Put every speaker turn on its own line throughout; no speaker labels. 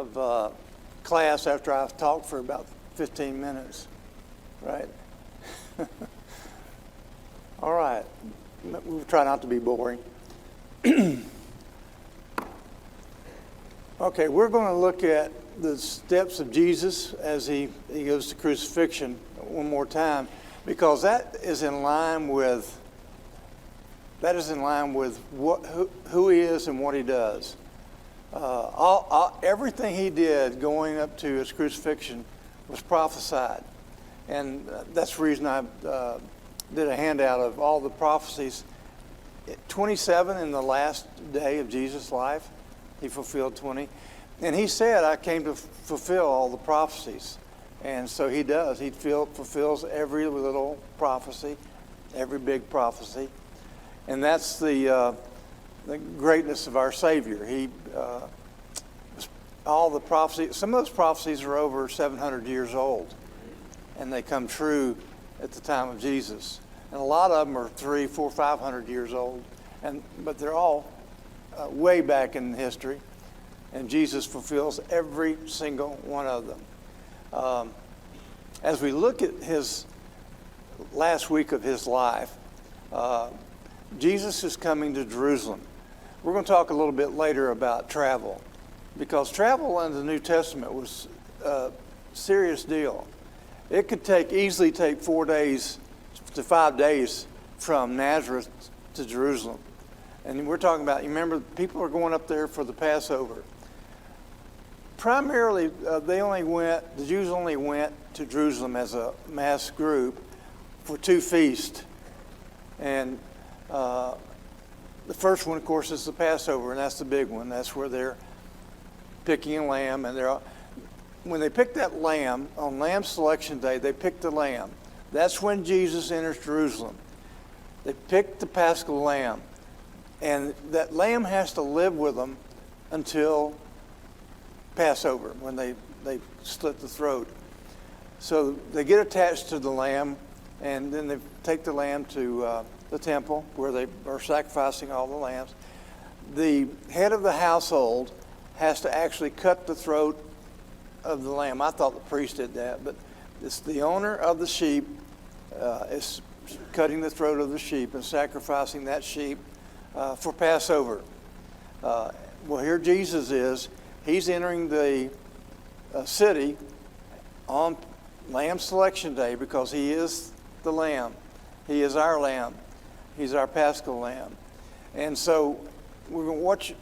of class after I've talked for about 15 minutes, right? All right. We'll try not to be boring. Okay, we're going to look at the steps of Jesus as he goes to crucifixion one more time, because that is in line with who he is and what he does. Everything he did going up to his crucifixion was prophesied, and that's the reason I did a handout of all the prophecies. 27 in the last day of Jesus' life, he fulfilled 20, and he said, "I came to fulfill all the prophecies," and so he does. He fulfills every little prophecy, every big prophecy, and that's the greatness of our Savior. All the prophecies, some of those prophecies are over 700 years old, and they come true at the time of Jesus. And a lot of them are 300, 400, 500 years old, but they're all way back in history, and Jesus fulfills every single one of them. As we look at his last week of his life, Jesus is coming to Jerusalem. We're going to talk a little bit later about travel, because travel in the New Testament was a serious deal. It could easily take 4 days to 5 days from Nazareth to Jerusalem. And we're talking about, you remember, people are going up there for the Passover. Primarily, the Jews only went to Jerusalem as a mass group for 2 feasts. And the first one, of course, is the Passover, and that's the big one. That's where they're picking a lamb. And when they pick that lamb, on Lamb Selection Day, they pick the lamb. That's when Jesus enters Jerusalem. They pick the Paschal lamb, and that lamb has to live with them until Passover, when they slit the throat. So they get attached to the lamb, and then they take the lamb to the temple where they are sacrificing all the lambs. The head of the household has to actually cut the throat of the lamb. I thought the priest did that, but it's the owner of the sheep is cutting the throat of the sheep and sacrificing that sheep for Passover. Well, here Jesus is. He's entering the city on Lamb Selection Day because he is the lamb. He is our lamb. He's our Paschal lamb. And so we're going to watch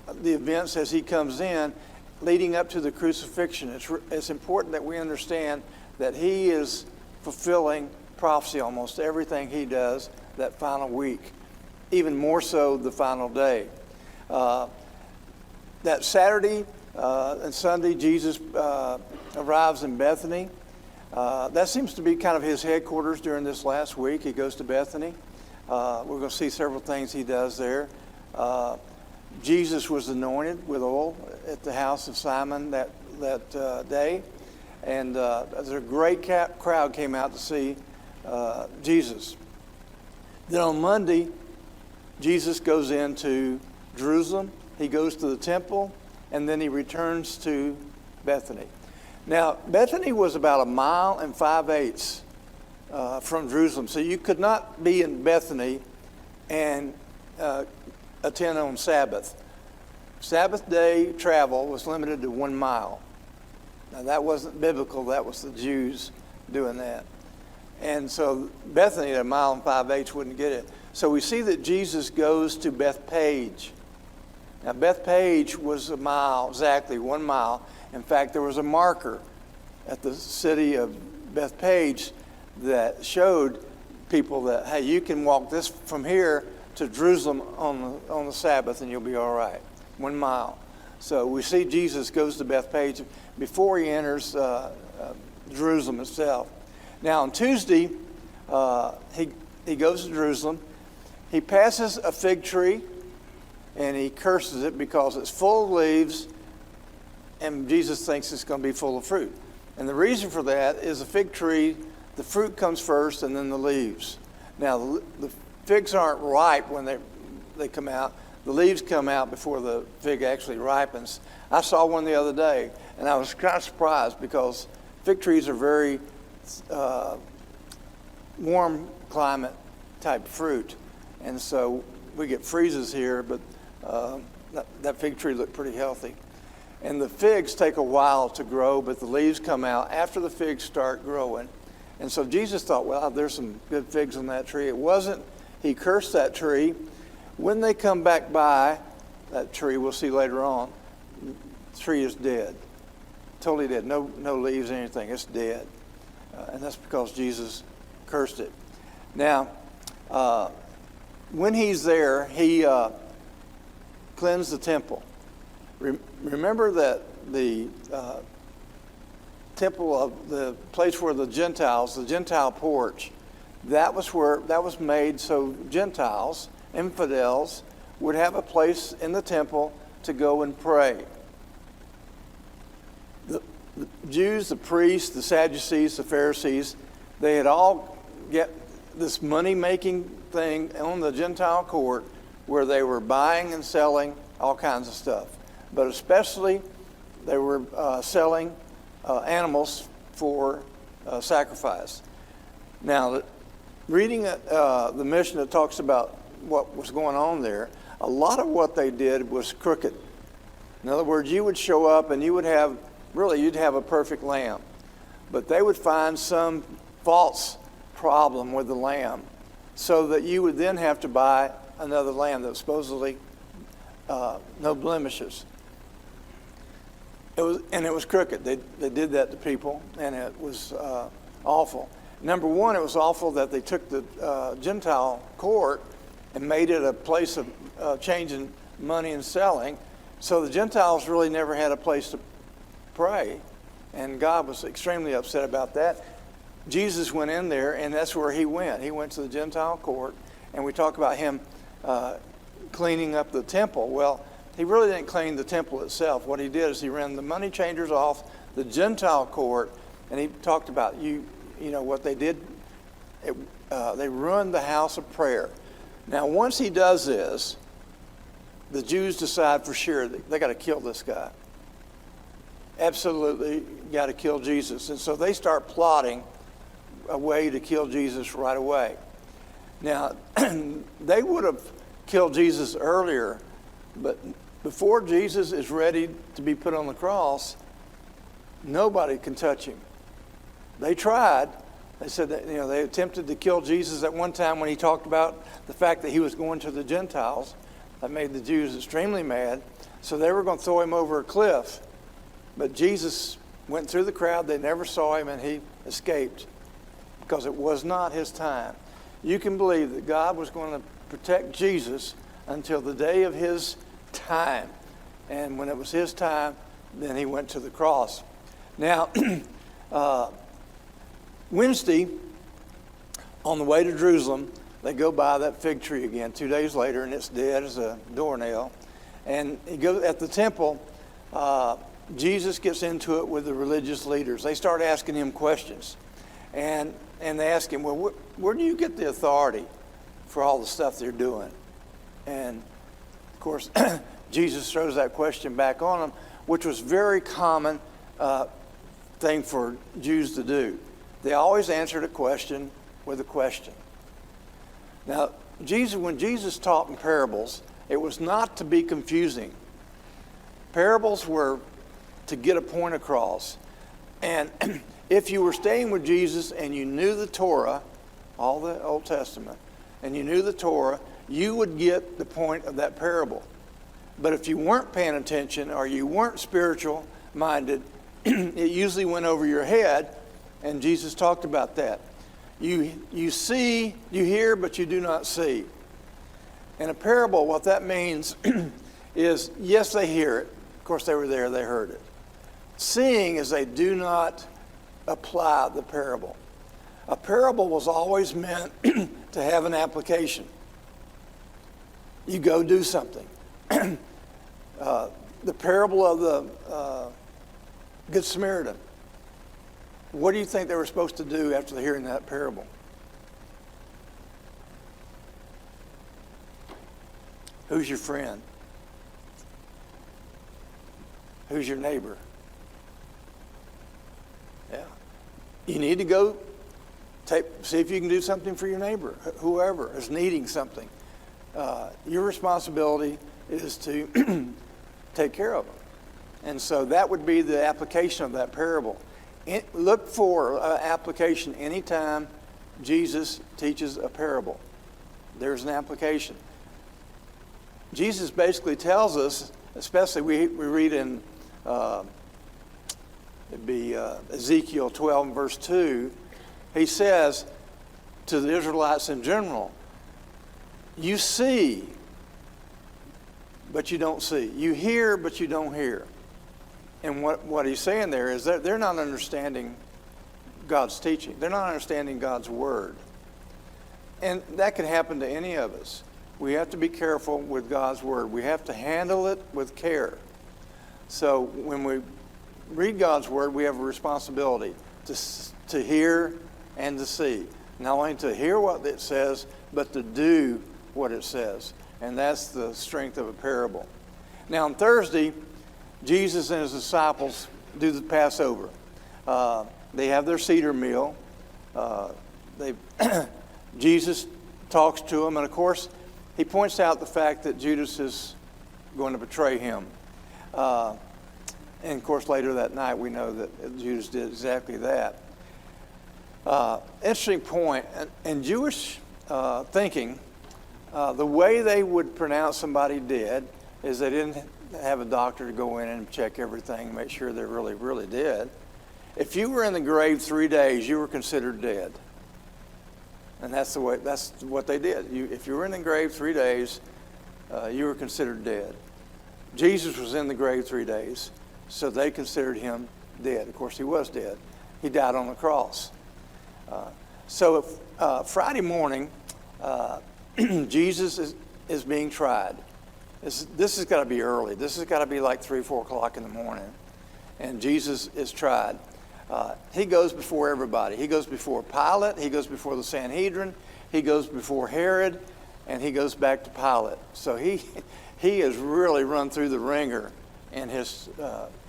the events as he comes in, leading up to the crucifixion. It's important that we understand that he is fulfilling prophecy, almost everything he does that final week, even more so the final day. That Saturday and Sunday, Jesus arrives in Bethany. That seems to be kind of his headquarters during this last week. He goes to Bethany. We're going to see several things he does there. Jesus was anointed with oil at the house of Simon that day. And a great crowd came out to see Jesus. Then on Monday, Jesus goes into Jerusalem. He goes to the temple, and then he returns to Bethany. Now, Bethany was about 1 5/8 miles from Jerusalem. So you could not be in Bethany and attend on Sabbath. Sabbath day travel was limited to 1 mile. Now, that wasn't biblical. That was the Jews doing that. And so Bethany at 1 5/8 miles wouldn't get it. So we see that Jesus goes to Bethpage. Now, Bethpage was 1 mile, exactly 1 mile. In fact, there was a marker at the city of Bethpage that showed people that, hey, you can walk this from here to Jerusalem on the Sabbath and you'll be all right. 1 mile. So we see Jesus goes to Bethpage before he enters Jerusalem itself. Now on Tuesday, he goes to Jerusalem. He passes a fig tree and he curses it because it's full of leaves, and Jesus thinks it's going to be full of fruit. And the reason for that is the fig tree, the fruit comes first and then the leaves. Now the figs aren't ripe when they come out. The leaves come out before the fig actually ripens. I saw one the other day, and I was kind of surprised because fig trees are very warm climate type fruit. And so we get freezes here, but that fig tree looked pretty healthy. And the figs take a while to grow, but the leaves come out after the figs start growing. And so Jesus thought, well, there's some good figs on that tree. It wasn't. He cursed that tree. When they come back by that tree, we'll see later on, the tree is dead. Totally dead. No leaves or anything. It's dead. And that's because Jesus cursed it. Now, when he's there, he cleansed the temple. Remember that the temple of the place where the Gentile porch, that was made so Gentiles, infidels, would have a place in the temple to go and pray. The Jews, the priests, the Sadducees, the Pharisees, they had all get this money-making thing on the Gentile court where they were buying and selling all kinds of stuff. But especially they were selling animals for sacrifice. Now, reading the mission that talks about what was going on there, a lot of what they did was crooked. In other words, you would show up and you'd have a perfect lamb. But they would find some false problem with the lamb so that you would then have to buy another lamb that was supposedly no blemishes. It was crooked. They did that to people, and it was awful. Number one, it was awful that they took the Gentile court and made it a place of changing money and selling. So the Gentiles really never had a place to pray, and God was extremely upset about that. Jesus went in there, and that's where he went. He went to the Gentile court, and we talk about him cleaning up the temple. Well, he really didn't clean the temple itself. What he did is he ran the money changers off the Gentile court, and he talked about what they did. They ruined the house of prayer. Now, once he does this, the Jews decide for sure that they got to kill this guy. Absolutely got to kill Jesus. And so they start plotting a way to kill Jesus right away. Now, they would have killed Jesus earlier, but before Jesus is ready to be put on the cross, nobody can touch him. They tried. They said that they attempted to kill Jesus at one time when he talked about the fact that he was going to the Gentiles. That made the Jews extremely mad. So they were going to throw him over a cliff. But Jesus went through the crowd. They never saw him, and he escaped because it was not his time. You can believe that God was going to protect Jesus until the day of his time. And when it was his time, then he went to the cross. Now, Wednesday, on the way to Jerusalem, they go by that fig tree again 2 days later, and it's dead as a doornail. And he goes at the temple. Jesus gets into it with the religious leaders. They start asking him questions. And they ask him, well, where do you get the authority for all the stuff they're doing? And, of course, Jesus throws that question back on them, which was very common thing for Jews to do. They always answered a question with a question. Now, when Jesus taught in parables, it was not to be confusing. Parables were to get a point across. And if you were staying with Jesus and you knew the Torah, all the Old Testament, and you knew the Torah, you would get the point of that parable. But if you weren't paying attention or you weren't spiritual minded, it usually went over your head, and Jesus talked about that. You hear, but you do not see. In a parable, what that means is, yes, they hear it. Of course, they were there, they heard it. Seeing is they do not apply the parable. A parable was always meant to have an application. You go do something. The parable of the Good Samaritan. What do you think they were supposed to do after hearing that parable? Who's your friend? who's your neighbor? Yeah. You need to go see if you can do something for your neighbor, whoever is needing something. Your responsibility is to take care of them. And so that would be the application of that parable. Look for application anytime Jesus teaches a parable. There's an application. Jesus basically tells us, especially we read in Ezekiel 12 and verse 2, he says to the Israelites in general, you see, but you don't see. You hear, but you don't hear. And what he's saying there is that they're not understanding God's teaching. They're not understanding God's word. And that can happen to any of us. We have to be careful with God's word. We have to handle it with care. So when we read God's word, we have a responsibility to hear and to see. Not only to hear what it says, but to do what it says. And that's the strength of a parable. Now on Thursday, Jesus and his disciples do the Passover. They have their Seder meal. Jesus talks to them, and of course, he points out the fact that Judas is going to betray him. And of course, later that night, we know that Judas did exactly that. Interesting point. In Jewish thinking, the way they would pronounce somebody dead is they didn't have a doctor to go in and check everything and make sure they're really, really dead. If you were in the grave 3 days, you were considered dead. And that's what they did. If you were in the grave 3 days, you were considered dead. Jesus was in the grave 3 days, so they considered him dead. Of course, he was dead. He died on the cross. So Friday morning, Jesus is being tried. This has got to be early. This has got to be like 3, 4 o'clock in the morning. And Jesus is tried. He goes before everybody. He goes before Pilate. He goes before the Sanhedrin. He goes before Herod. And he goes back to Pilate. So he has really run through the ringer in his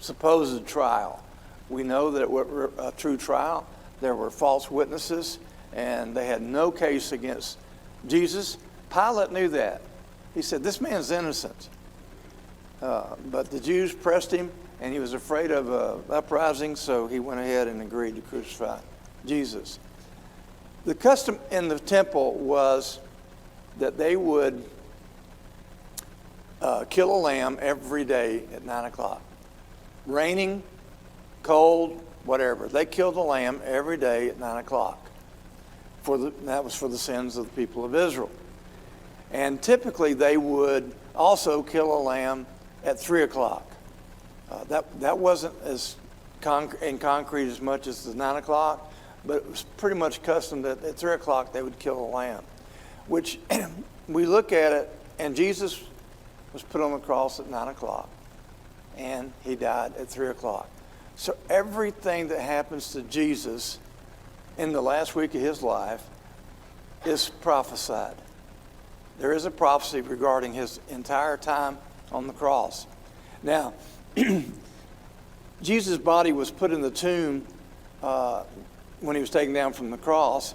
supposed trial. We know that it was a true trial. There were false witnesses, and they had no case against Jesus. Pilate knew that. He said, this man's innocent. But the Jews pressed him, and he was afraid of an uprising, so he went ahead and agreed to crucify Jesus. The custom in the temple was that they would kill a lamb every day at 9 o'clock. Raining, cold, whatever. They killed a lamb every day at 9 o'clock. That was for the sins of the people of Israel. And typically they would also kill a lamb at 3 o'clock. That wasn't as in concrete as much as the 9 o'clock, but it was pretty much custom that at 3 o'clock they would kill a lamb. Which we look at it, and Jesus was put on the cross at 9 o'clock, and he died at 3 o'clock. So everything that happens to Jesus in the last week of his life is prophesied. There is a prophecy regarding his entire time on the cross. Now, Jesus' body was put in the tomb when he was taken down from the cross.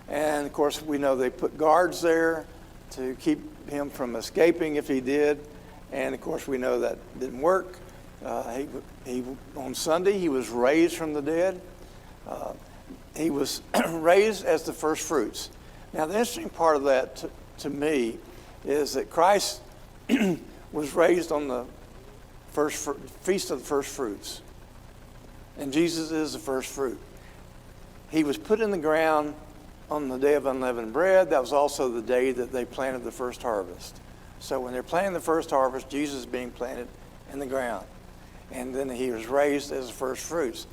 And, of course, we know they put guards there to keep him from escaping if he did. And, of course, we know that didn't work. On Sunday, he was raised from the dead. He was raised as the first fruits. Now, the interesting part of that to me is that Christ was raised on the feast of the first fruits. And Jesus is the first fruit. He was put in the ground on the day of unleavened bread. That was also the day that they planted the first harvest. So when they're planting the first harvest, Jesus is being planted in the ground. And then he was raised as the first fruits.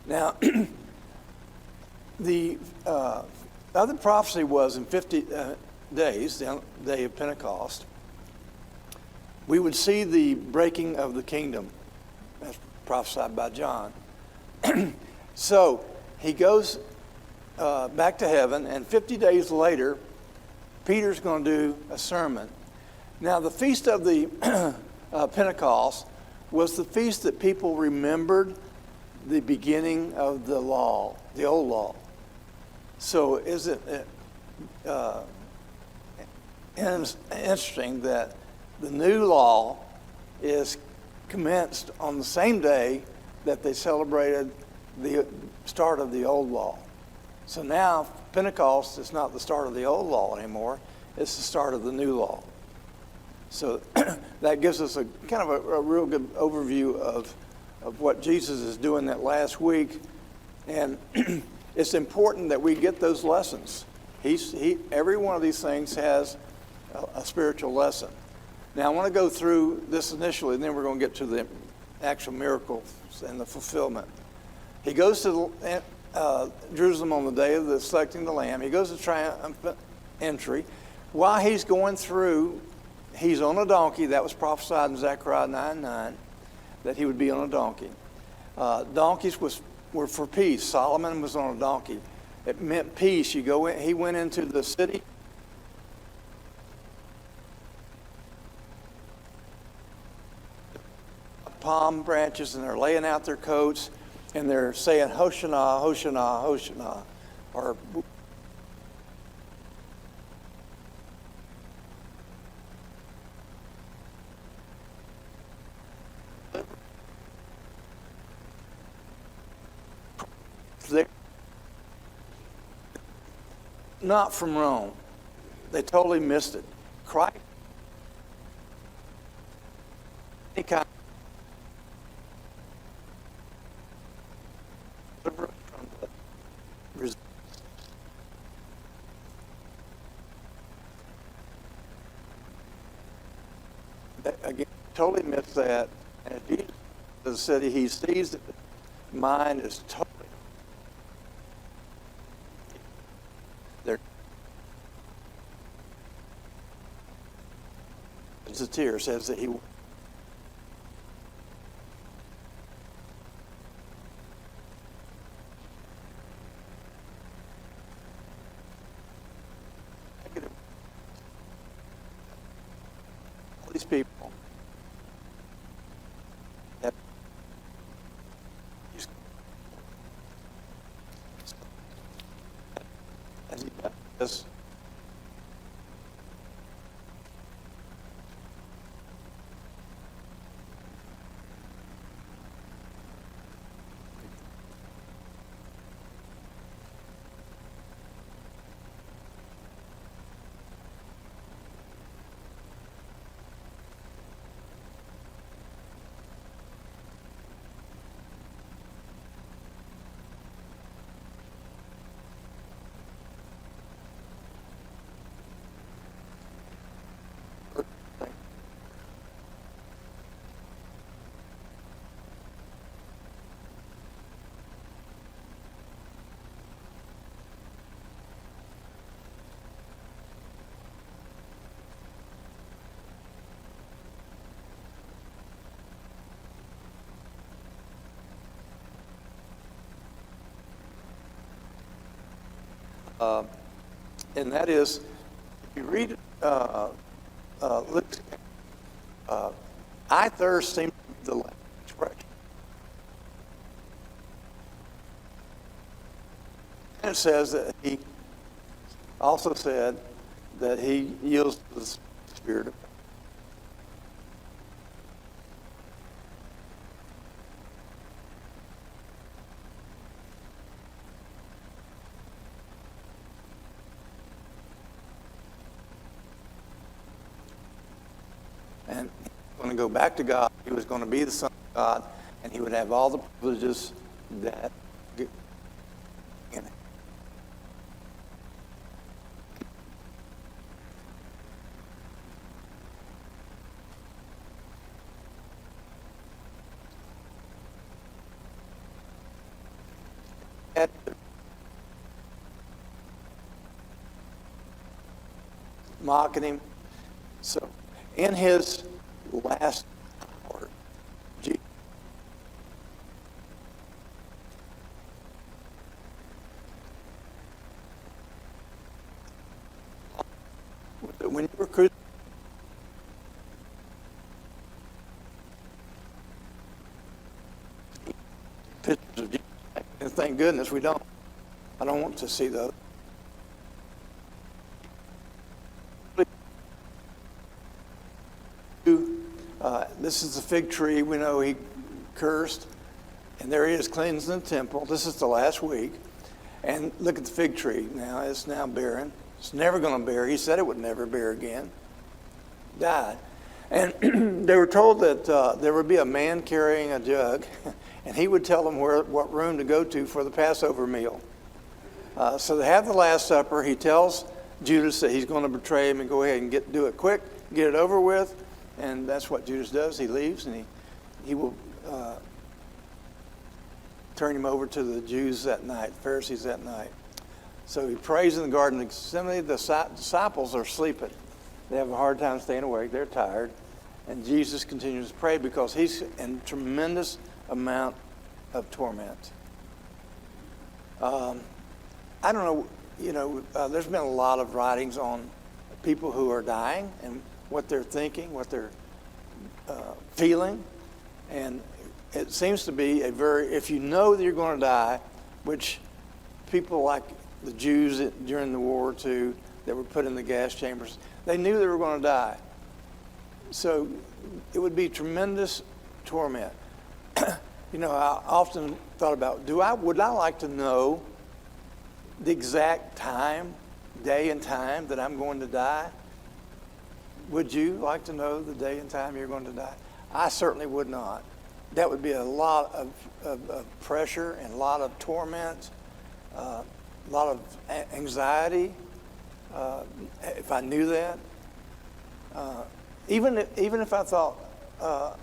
Now, the other prophecy was in 50 days, the day of Pentecost, we would see the breaking of the kingdom, as prophesied by John. So he goes back to heaven, and 50 days later, Peter's going to do a sermon. Now, the feast of the Pentecost was the feast that people remembered the beginning of the law, the old law. So isn't it interesting that the new law is commenced on the same day that they celebrated the start of the old law. So now Pentecost is not the start of the old law anymore, it's the start of the new law. So that gives us a kind of a real good overview of what Jesus is doing that last week. And it's important that we get those lessons. Every one of these things has a spiritual lesson. Now I want to go through this initially, and then we're going to get to the actual miracles and the fulfillment. He goes to Jerusalem on the day of the selecting the Lamb. He goes to triumphant entry. While he's going through, he's on a donkey. That was prophesied in Zechariah 9:9, that he would be on a donkey. Donkeys were for peace. Solomon was on a donkey. It meant peace. You go in, he went into the city. Palm branches, and they're laying out their coats, and they're saying Hoshana, Hoshana, Hoshana, or not from Rome. They totally missed it. Christ, any kind from the resistance. Again, totally missed that. And as Jesus to the city, he sees that the mind is totally there. The tear says that he all these people that as he does. And that is, if you read Luke's, I thirst seems to be the language expression. And it says that he also said that he yields to the Spirit of God. And he was going to go back to God. He was going to be the Son of God, and he would have all the privileges that in it. Mocking him. So, in his last hour, Jesus, when you were crucified, thank goodness we don't. I don't want to see those. This is the fig tree. We know he cursed, and there he is cleansing the temple. This is the last week. And look at the fig tree now. It's now barren. It's never going to bear. He said it would never bear again. Died. And they were told that there would be a man carrying a jug, and he would tell them what room to go to for the Passover meal. So they have the Last Supper. He tells Judas that he's going to betray him and go ahead and do it quick, get it over with. And that's what Judas does. He leaves, and he will turn him over to the Jews that night, Pharisees that night. So he prays in the Garden of Gethsemane. The disciples are sleeping. They have a hard time staying awake. They're tired. And Jesus continues to pray because he's in tremendous amount of torment. I don't know, there's been a lot of writings on people who are dying and what they're thinking, what they're feeling. And it seems to be if you know that you're going to die, which people like the Jews during the World War II that were put in the gas chambers, they knew they were going to die. So it would be tremendous torment. I often thought about, would I like to know the exact time, day and time that I'm going to die? Would you like to know the day and time you're going to die? I certainly would not. That would be a lot of pressure and a lot of torment, a lot of anxiety. If I knew that, even if I thought, I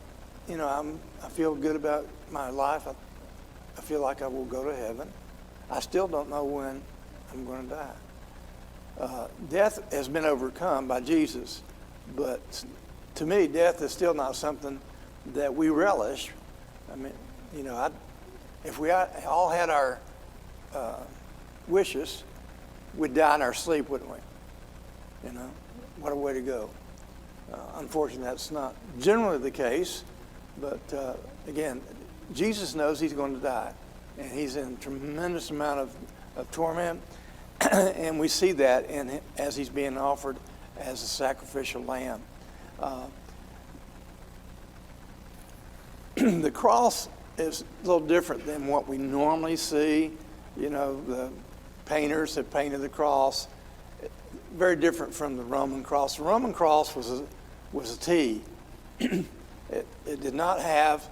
feel good about my life, I feel like I will go to heaven, I still don't know when I'm going to die. Death has been overcome by Jesus, but to me, death is still not something that we relish. I mean, if we all had our wishes, we'd die in our sleep, wouldn't we? What a way to go. Unfortunately, that's not generally the case, but again, Jesus knows he's going to die, and he's in a tremendous amount of torment, and we see that as he's being offered as a sacrificial lamb. The cross is a little different than what we normally see. The painters have painted the cross. Very different from the Roman cross. The Roman cross was a T. It did not have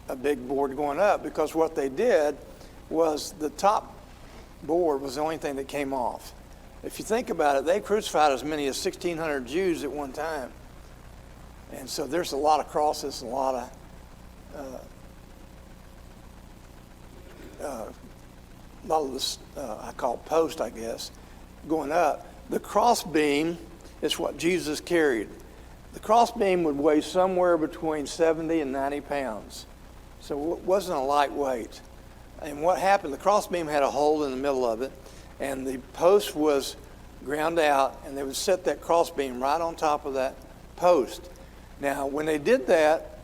a big board going up, because what they did was the top board was the only thing that came off. If you think about it, they crucified as many as 1,600 Jews at one time. And so there's a lot of crosses and a lot of this, I call post, I guess, going up. The crossbeam is what Jesus carried. The crossbeam would weigh somewhere between 70 and 90 pounds. So it wasn't a lightweight. And what happened, the crossbeam had a hole in the middle of it, and the post was ground out, and they would set that crossbeam right on top of that post. Now, when they did that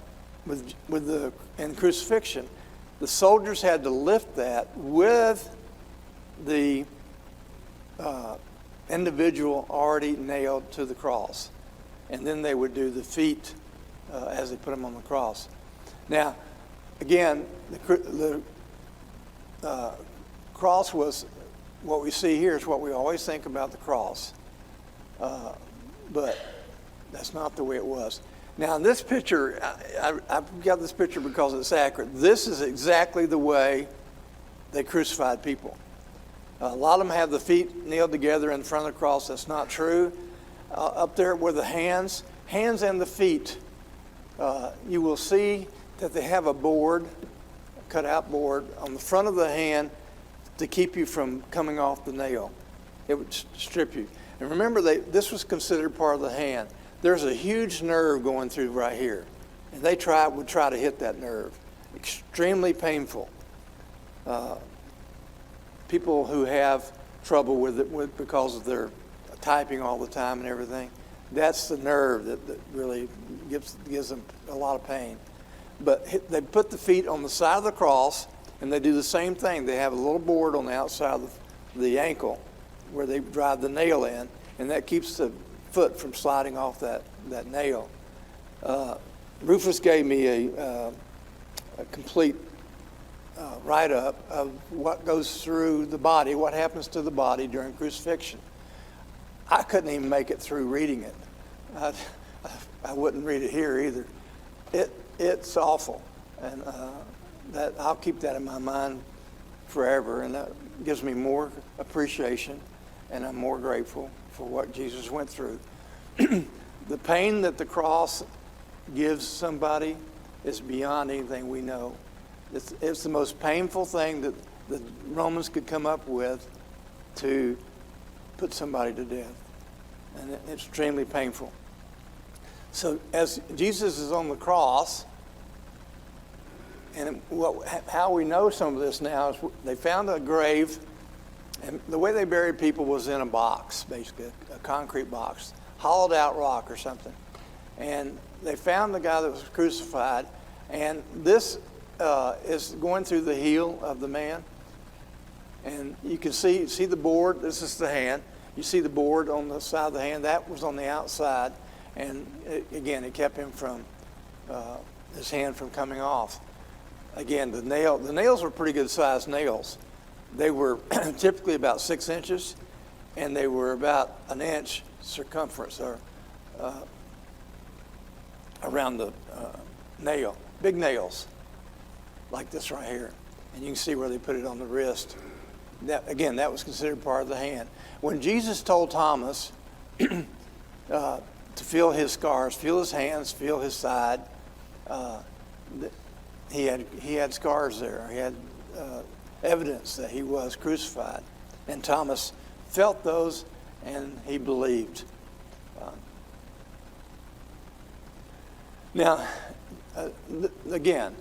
in crucifixion, the soldiers had to lift that with the individual already nailed to the cross. And then they would do the feet as they put them on the cross. Now, again, the cross was, what we see here is what we always think about the cross. But that's not the way it was. Now, in this picture, I've got this picture because it's accurate. This is exactly the way they crucified people. A lot of them have the feet nailed together in front of the cross. That's not true. Up there were the hands and the feet. You will see that they have a board, a cut-out board, on the front of the hand to keep you from coming off the nail. It would strip you. And remember, this was considered part of the hand. There's a huge nerve going through right here, and they would try to hit that nerve. Extremely painful. People who have trouble with it because of their typing all the time and everything, that's the nerve that really gives them a lot of pain. But they put the feet on the side of the cross, And they do the same thing. They have a little board on the outside of the ankle where they drive the nail in, and that keeps the foot from sliding off that nail. Rufus gave me a complete write-up of what goes through the body, what happens to the body during crucifixion. I couldn't even make it through reading it. I wouldn't read it here either. It's awful, and that I'll keep that in my mind forever, and that gives me more appreciation, and I'm more grateful for what Jesus went through. The pain that the cross gives somebody is beyond anything we know. It's the most painful thing that the Romans could come up with to put somebody to death, and it's extremely painful. So as Jesus is on the cross, and how we know some of this now is they found a grave, and the way they buried people was in a box, basically, a concrete box, hollowed out rock or something. And they found the guy that was crucified, and this is going through the heel of the man. And you can see the board. This is the hand. You see the board on the side of the hand. That was on the outside. And it kept him from, his hand from coming off. Again, the nails were pretty good sized nails. They were typically about 6 inches, and they were about an inch circumference or around the nail. Big nails, like this right here. And you can see where they put it on the wrist. That was considered part of the hand. When Jesus told Thomas to feel his scars, feel his hands, feel his side, he had scars there. He had evidence that he was crucified. And Thomas felt those, and he believed. Now, again,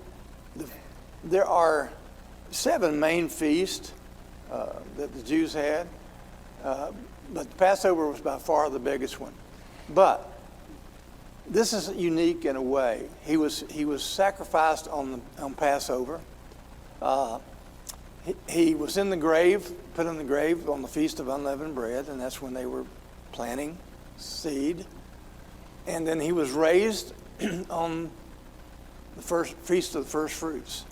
there are 7 main feasts that the Jews had, but the Passover was by far the biggest one. But this is unique in a way. He was sacrificed on Passover. He was in the grave, put in the grave on the Feast of Unleavened Bread, and that's when they were planting seed. And then he was raised on the first Feast of the First Fruits.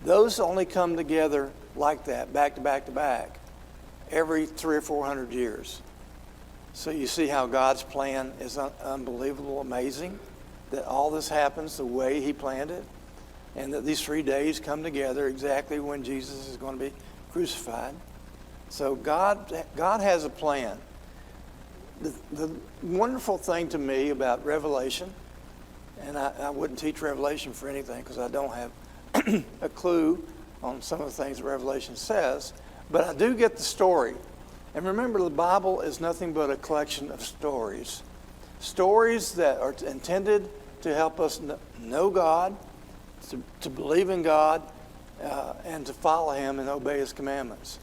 Those only come together like that, back to back to back, every 300 or 400 years. So you see how God's plan is unbelievable, amazing, that all this happens the way he planned it, and that these 3 days come together exactly when Jesus is going to be crucified. So God has a plan. The wonderful thing to me about Revelation, and I wouldn't teach Revelation for anything because I don't have a clue on some of the things that Revelation says, but I do get the story. And remember, the Bible is nothing but a collection of stories. Stories that are intended to help us know God, to believe in God, and to follow him and obey his commandments.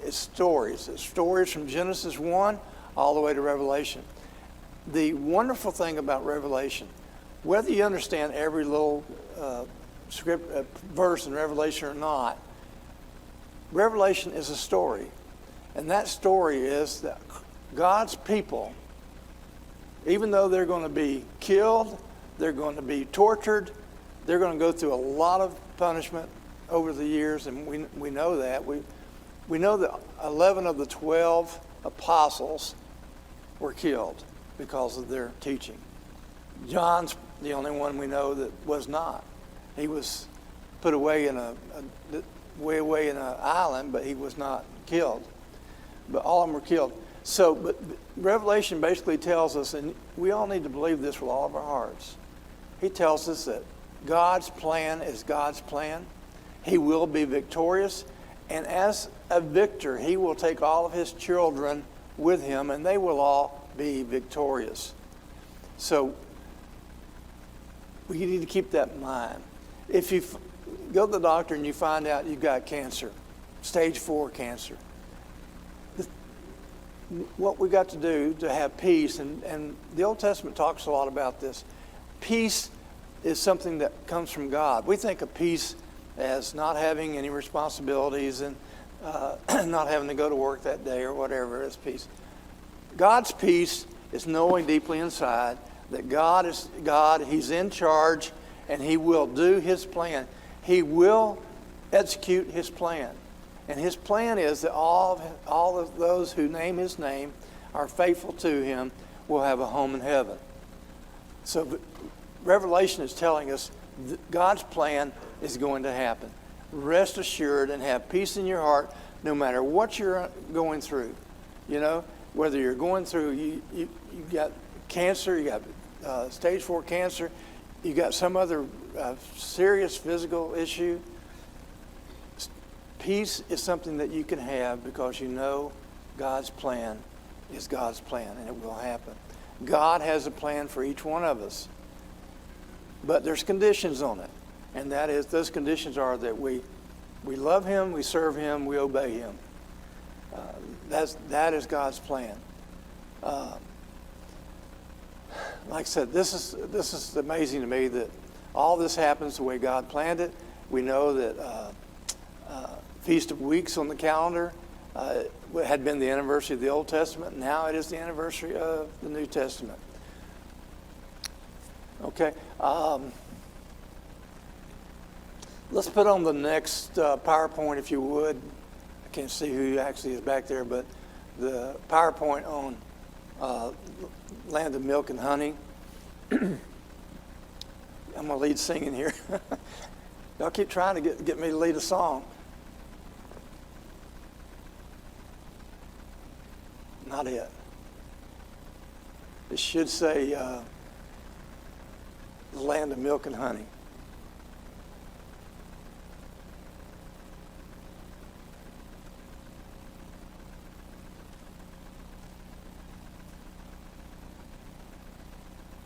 It's stories. It's stories from Genesis 1 all the way to Revelation. The wonderful thing about Revelation, whether you understand every little verse in Revelation or not, Revelation is a story. And that story is that God's people, even though they're going to be killed, they're going to be tortured, they're going to go through a lot of punishment over the years, and we know that. We know that 11 of the 12 apostles were killed because of their teaching. John's the only one we know that was not. He was put away way away in an island, but he was not killed. But all of them were killed. So, but Revelation basically tells us, and we all need to believe this with all of our hearts. He tells us that God's plan is God's plan. He will be victorious. And as a victor, he will take all of his children with him, and they will all be victorious. So we need to keep that in mind. If you go to the doctor and you find out you've got cancer, stage 4 cancer, what we got to do to have peace, and the Old Testament talks a lot about this. Peace is something that comes from God. We think of peace as not having any responsibilities and not having to go to work that day or whatever is peace. God's peace is knowing deeply inside that God is God. He's in charge, and He will do His plan. He will execute His plan. And His plan is that all of those who name His name, are faithful to Him, will have a home in heaven. So Revelation is telling us that God's plan is going to happen. Rest assured and have peace in your heart no matter what you're going through. You know, whether you're going through, you got cancer, you got stage 4 cancer, you got some other serious physical issue. Peace is something that you can have because you know God's plan is God's plan, and it will happen. God has a plan for each one of us, but there's conditions on it, and that is, those conditions are that we love Him, we serve Him, we obey Him. That is God's plan. Like I said, this is amazing to me that all this happens the way God planned it. We know that Feast of Weeks on the calendar had been the anniversary of the Old Testament. Now it is the anniversary of the New Testament. Okay. Let's put on the next PowerPoint, if you would. I can't see who actually is back there, but the PowerPoint on Land of Milk and Honey. I'm going to lead singing here. Y'all keep trying to get me to lead a song. Not it. It should say the Land of Milk and Honey.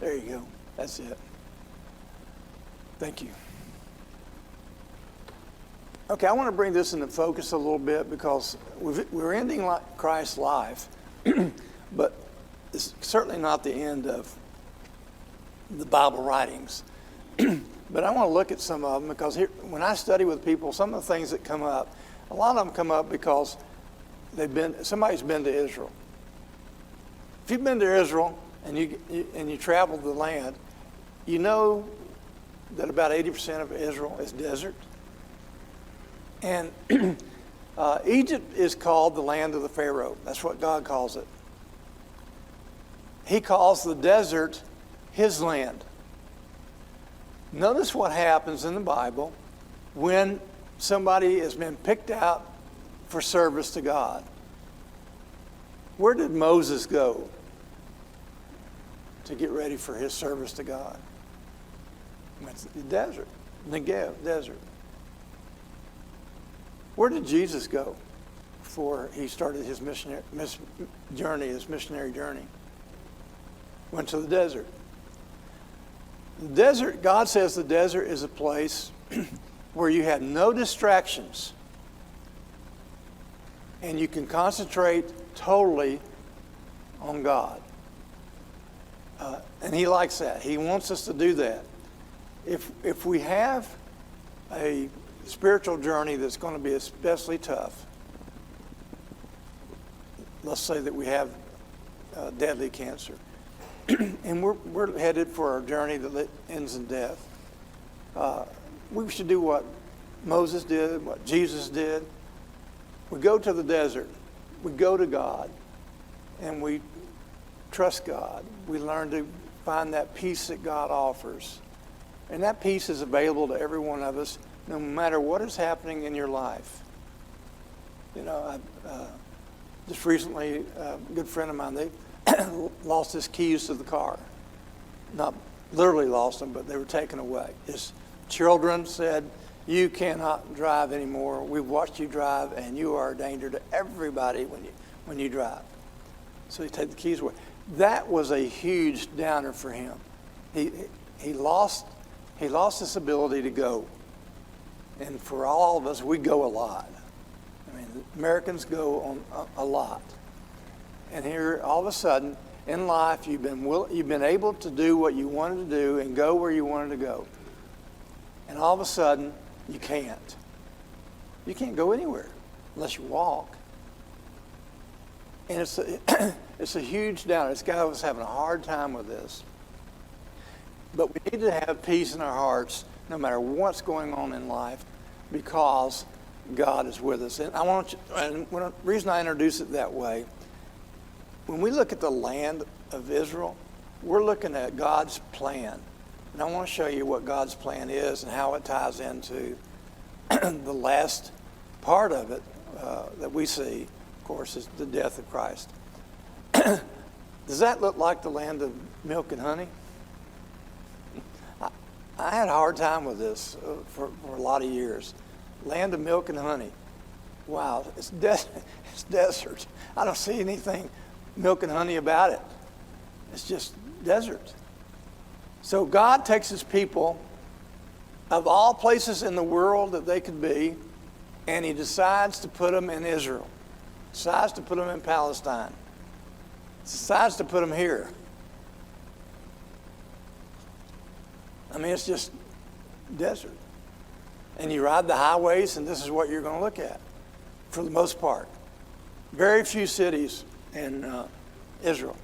There you go. That's it. Thank you. Okay, I want to bring this into focus a little bit because we're ending Christ's life, but it's certainly not the end of the Bible writings. But I want to look at some of them because when I study with people, some of the things that come up, a lot of them come up because somebody's been to Israel. If you've been to Israel and you traveled the land, you know that about 80% of Israel is desert. And Egypt is called the land of the Pharaoh. That's what God calls it. He calls the desert His land. Notice what happens in the Bible when somebody has been picked out for service to God. Where did Moses go to get ready for his service to God? Went to the desert, Negev desert. Where did Jesus go before He started His missionary journey? Went to the desert. The desert, God says the desert is a place where you have no distractions and you can concentrate totally on God. And He likes that. He wants us to do that. If we have a spiritual journey that's going to be especially tough, let's say that we have deadly cancer, and we're headed for a journey that ends in death, we should do what Moses did, what Jesus did. We go to the desert, we go to God, and we trust God. We learn to find that peace that God offers. And that peace is available to every one of us, no matter what is happening in your life. You know, just recently, a good friend of mine, they lost his keys to the car. Not literally lost them, but they were taken away. His children said, "You cannot drive anymore. We've watched you drive, and you are a danger to everybody when you drive." So they take the keys away. That was a huge downer for him. He lost this ability to go. And for all of us, we go a lot. I mean, Americans go on a lot. And here, all of a sudden, in life, you've been able to do what you wanted to do and go where you wanted to go. And all of a sudden, You can't. You can't go anywhere unless you walk. And it's a huge doubt. This guy was having a hard time with this. But we need to have peace in our hearts no matter what's going on in life, because God is with us. And the reason I introduce it that way, when we look at the land of Israel, we're looking at God's plan. And I want to show you what God's plan is and how it ties into the last part of it that we see, of course, is the death of Christ. Does that look like the land of milk and honey? I had a hard time with this for a lot of years. Land of milk and honey. Wow, it's desert. I don't see anything milk and honey about it. It's just desert. So God takes his people of all places in the world that they could be, and he decides to put them in Israel. Decides to put them in Palestine. Decides to put them here. I mean, it's just desert. And you ride the highways, and this is what you're going to look at, for the most part. Very few cities in Israel.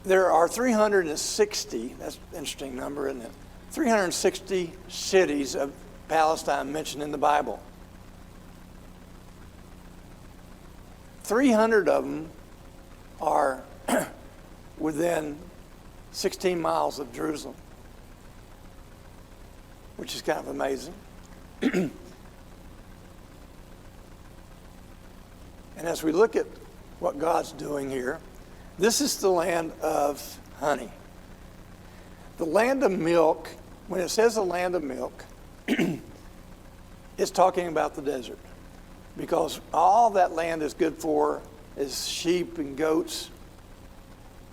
There are 360, that's an interesting number, isn't it? 360 cities of Palestine mentioned in the Bible. 300 of them are within 16 miles of Jerusalem, which is kind of amazing. And as we look at what God's doing here, this is the land of honey. The land of milk, when it says the land of milk, it's talking about the desert. Because all that land is good for is sheep and goats.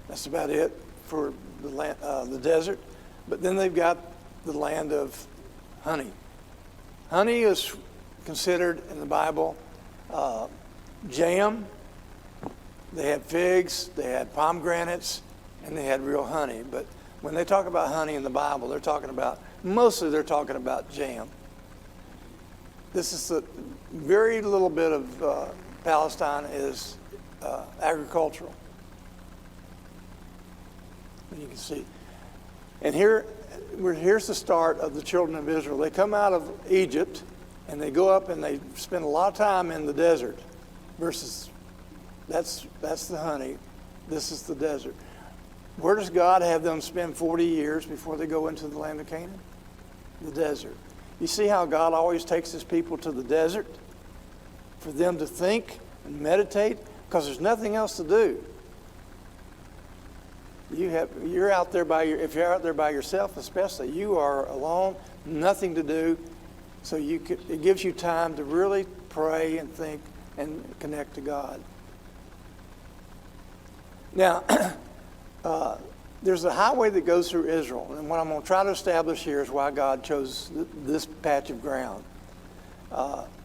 That's about it for the land, the desert. But then they've got the land of honey. Honey is considered in the Bible jam. They had figs, they had pomegranates, and they had real honey. But when they talk about honey in the Bible, mostly they're talking about jam. This is the very little bit of Palestine is agricultural. And you can see. And here's the start of the children of Israel. They come out of Egypt, and they go up and they spend a lot of time in the desert versus that's the honey. This is the desert. Where does God have them spend 40 years before they go into the land of Canaan? The desert. You see how God always takes his people to the desert for them to think and meditate, because there's nothing else to do. If you're out there by yourself, especially, you are alone, nothing to do. So it gives you time to really pray and think and connect to God. Now, there's a highway that goes through Israel, and what I'm going to try to establish here is why God chose this patch of ground.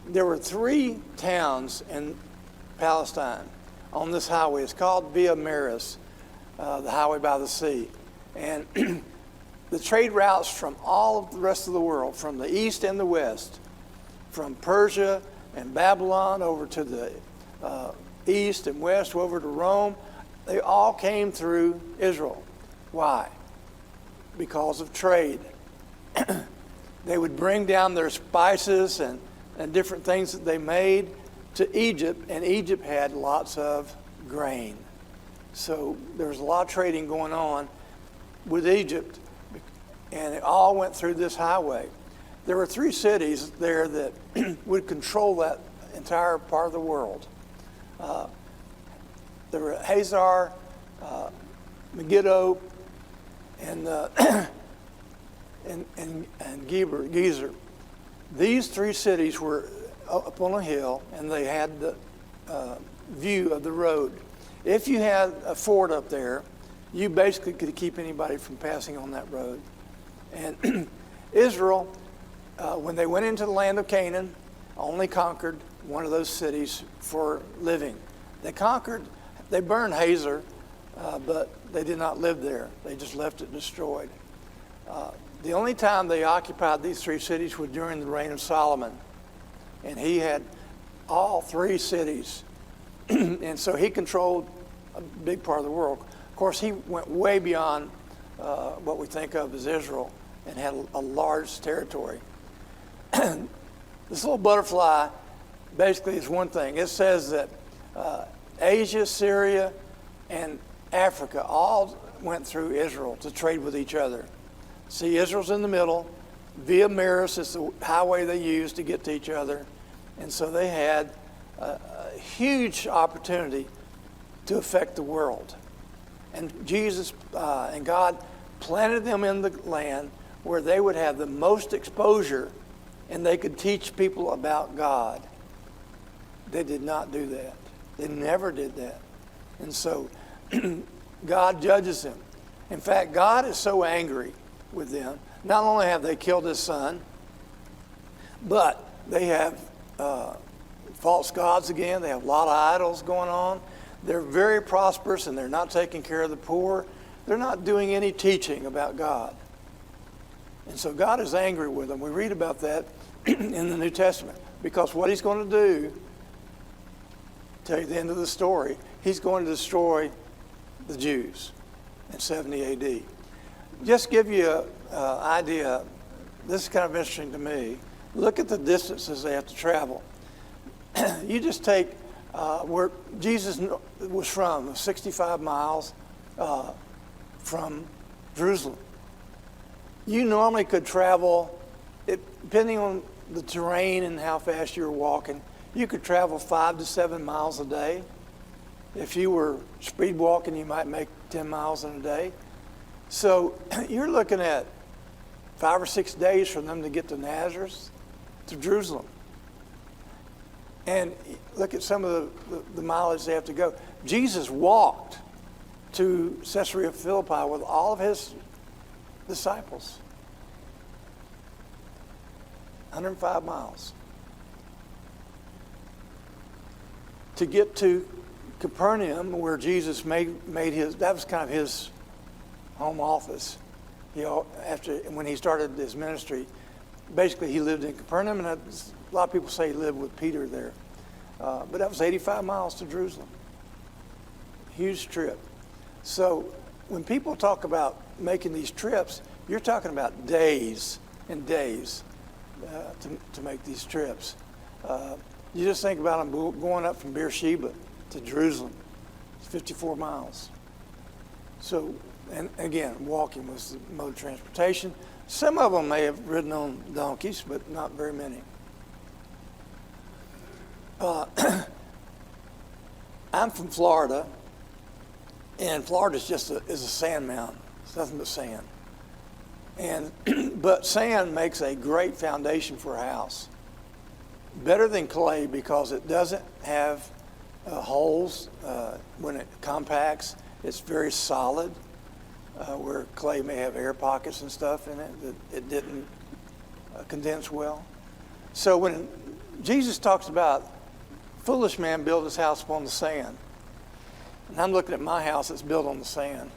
There were 3 towns in Palestine on this highway. It's called Via Maris, the highway by the sea. And the trade routes from all of the rest of the world, from the east and the west, from Persia and Babylon over to the east and west, over to Rome, they all came through Israel. Why? Because of trade. They would bring down their spices and different things that they made to Egypt, and Egypt had lots of grain. So there was a lot of trading going on with Egypt, and it all went through this highway. There were 3 cities there that would control that entire part of the world. There were Hazar, Megiddo, and Gezer. These 3 cities were up on a hill, and they had the view of the road. If you had a fort up there, you basically could keep anybody from passing on that road. And Israel, when they went into the land of Canaan, only conquered one of those cities for living. They burned Hazor, but they did not live there. They just left it destroyed. The only time they occupied these three cities was during the reign of Solomon. And he had all three cities. And so he controlled a big part of the world. Of course, he went way beyond what we think of as Israel and had a large territory. This little butterfly basically is one thing. It says that Asia, Syria, and Africa all went through Israel to trade with each other. See, Israel's in the middle. Via Maris is the highway they used to get to each other. And so they had a huge opportunity to affect the world. And Jesus and God planted them in the land where they would have the most exposure and they could teach people about God. They did not do that. They never did that. And so God judges them. In fact, God is so angry with them. Not only have they killed his son, but they have false gods again. They have a lot of idols going on. They're very prosperous and they're not taking care of the poor. They're not doing any teaching about God. And so God is angry with them. We read about that in the New Testament. Because what he's going to do, tell you the end of the story, he's going to destroy the Jews in 70 AD. Just give you an idea, this is kind of interesting to me. Look at the distances they have to travel. You just take where Jesus was from, 65 miles from Jerusalem. You normally could travel, depending on the terrain and how fast you were walking, you could travel 5 to 7 miles a day. If you were speed walking, you might make 10 miles in a day. So you're looking at 5 or 6 days for them to get to Nazareth, to Jerusalem. And look at some of the mileage they have to go. Jesus walked to Caesarea Philippi with all of his disciples. 105 miles. To get to Capernaum, where Jesus made his, that was kind of his home office. When he started his ministry, basically he lived in Capernaum, and a lot of people say he lived with Peter there. But that was 85 miles to Jerusalem. Huge trip. So when people talk about making these trips, you're talking about days and days to make these trips. You just think about them going up from Beersheba to Jerusalem. It's 54 miles. So, and again, walking was the mode of transportation. Some of them may have ridden on donkeys, but not very many. I'm from Florida, and Florida is just is a sand mountain. It's nothing but sand. But sand makes a great foundation for a house. Better than clay because it doesn't have holes when it compacts. It's very solid, where clay may have air pockets and stuff in it that it didn't condense well. So when Jesus talks about foolish man build his house upon the sand, and I'm looking at my house that's built on the sand.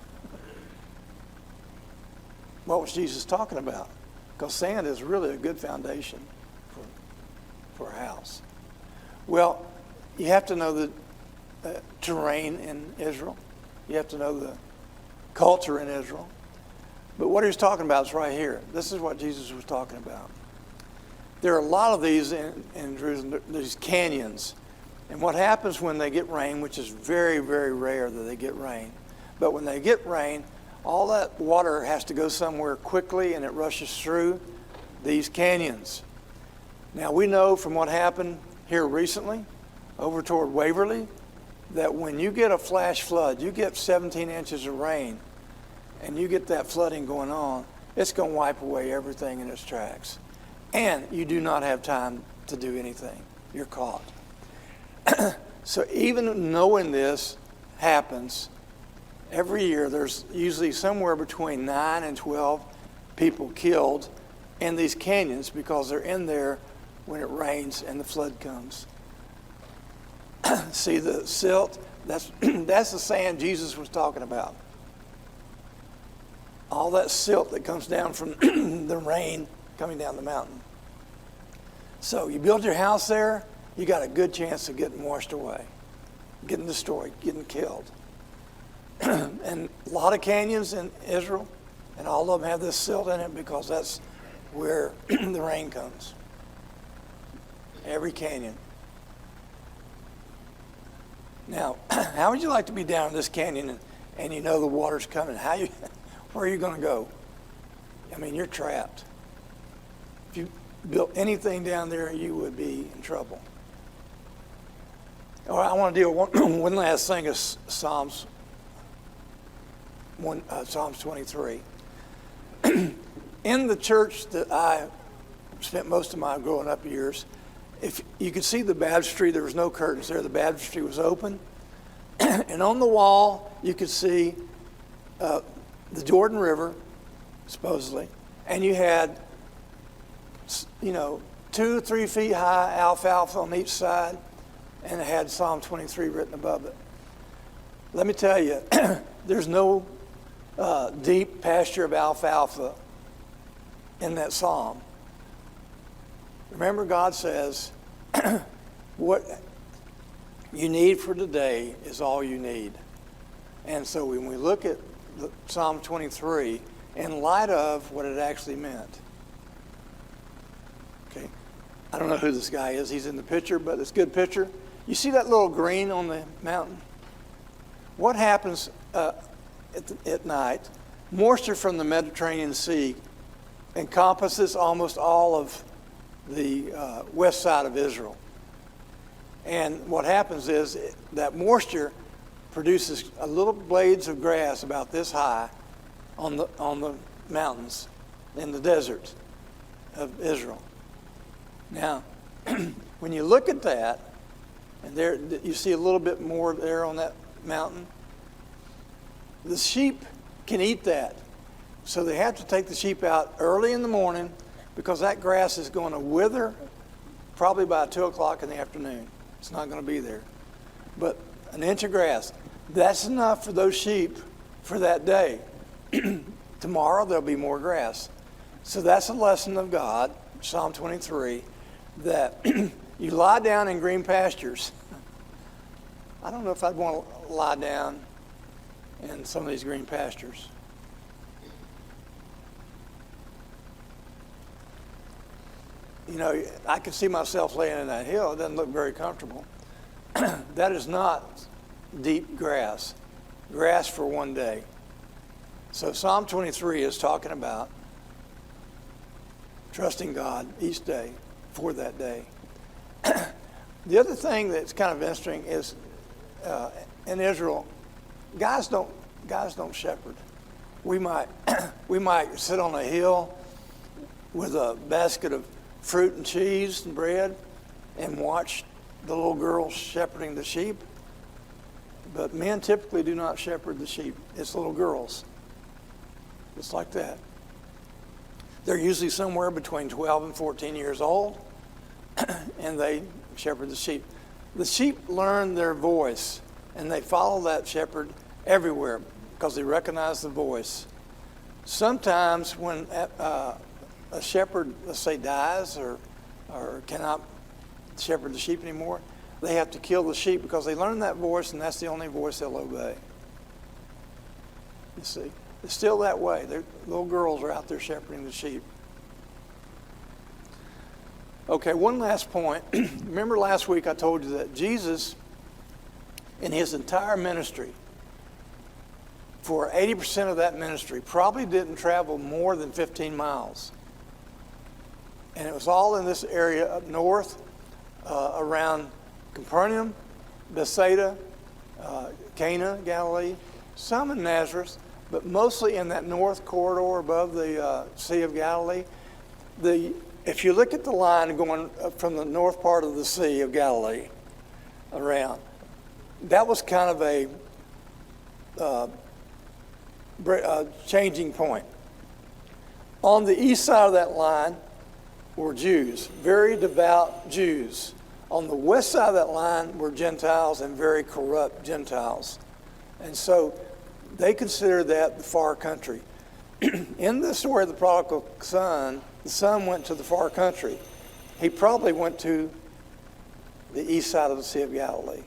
What was Jesus talking about? Because sand is really a good foundation for a house. Well, you have to know the terrain in Israel. You have to know the culture in Israel. But what he's talking about is right here. This is what Jesus was talking about. There are a lot of these in Jerusalem, these canyons. And what happens when they get rain, which is very, very rare that they get rain, but when they get rain, all that water has to go somewhere quickly and it rushes through these canyons. Now we know from what happened here recently over toward Waverly that when you get a flash flood, you get 17 inches of rain and you get that flooding going on, it's going to wipe away everything in its tracks. And you do not have time to do anything. You're caught. So even knowing this happens, every year there's usually somewhere between 9 and 12 people killed in these canyons because they're in there when it rains and the flood comes. See the silt? That's the sand Jesus was talking about. all that silt that comes down from the rain coming down the mountain. So you build your house there, you got a good chance of getting washed away, getting destroyed, getting killed. And a lot of canyons in Israel, and all of them have this silt in it because that's where the rain comes. Every canyon. Now, how would you like to be down in this canyon and you know the water's coming? Where are you going to go? I mean, you're trapped. If you built anything down there, you would be in trouble. All right, I want to deal with one last thing is Psalms 23. In the church that I spent most of my growing up years, if you could see the baptistry, there was no curtains there. The baptistry was open. And on the wall, you could see the Jordan River, supposedly. And you had, 2 or 3 feet high alfalfa on each side. And it had Psalm 23 written above it. Let me tell you, there's no deep pasture of alfalfa in that psalm. Remember, God says, what you need for today is all you need. And so when we look at Psalm 23, in light of what it actually meant. Okay, I don't know who this guy is. He's in the picture, but it's a good picture. You see that little green on the mountain? What happens at night? Moisture from the Mediterranean Sea encompasses almost all of the west side of Israel. And what happens is that moisture produces a little blades of grass about this high on the mountains in the desert of Israel. Now, when you look at that, and there you see a little bit more there on that mountain, the sheep can eat that. So they have to take the sheep out early in the morning because that grass is going to wither probably by 2 o'clock in the afternoon. It's not going to be there. But an inch of grass, that's enough for those sheep for that day. Tomorrow there'll be more grass. So that's a lesson of God, Psalm 23, that you lie down in green pastures. I don't know if I'd want to lie down in some of these green pastures. I could see myself laying in that hill. It doesn't look very comfortable. That is not deep grass for one day. So Psalm 23 is talking about trusting God each day for that day. The other thing that's kind of interesting is in Israel, guys don't shepherd. We might sit on a hill with a basket of fruit and cheese and bread and watch the little girls shepherding the sheep. But men typically do not shepherd the sheep. It's little girls. It's like that. They're usually somewhere between 12 and 14 years old, and they shepherd the sheep. The sheep learn their voice, and they follow that shepherd everywhere because they recognize the voice. Sometimes when a shepherd, let's say, dies or cannot shepherd the sheep anymore, they have to kill the sheep because they learn that voice, and that's the only voice they'll obey. You see, it's still that way. Little girls are out there shepherding the sheep. Okay, one last point. Remember last week I told you that Jesus, in his entire ministry, for 80% of that ministry, probably didn't travel more than 15 miles. And it was all in this area up north, around Capernaum, Bethsaida, Cana, Galilee, some in Nazareth, but mostly in that north corridor above the Sea of Galilee. If you look at the line going from the north part of the Sea of Galilee around, that was kind of a changing point. On the east side of that line were Jews, very devout Jews. On the west side of that line were Gentiles, and very corrupt Gentiles. And so they considered that the far country. in the story of the prodigal son, the son went to the far country. He probably went to the east side of the Sea of Galilee.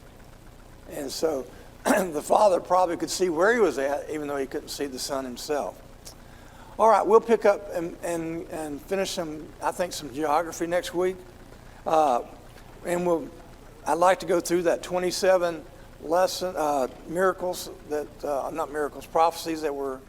And so the father probably could see where he was at, even though he couldn't see the son himself. All right, we'll pick up and finish some geography next week. And I'd like to go through that 27 prophecies that were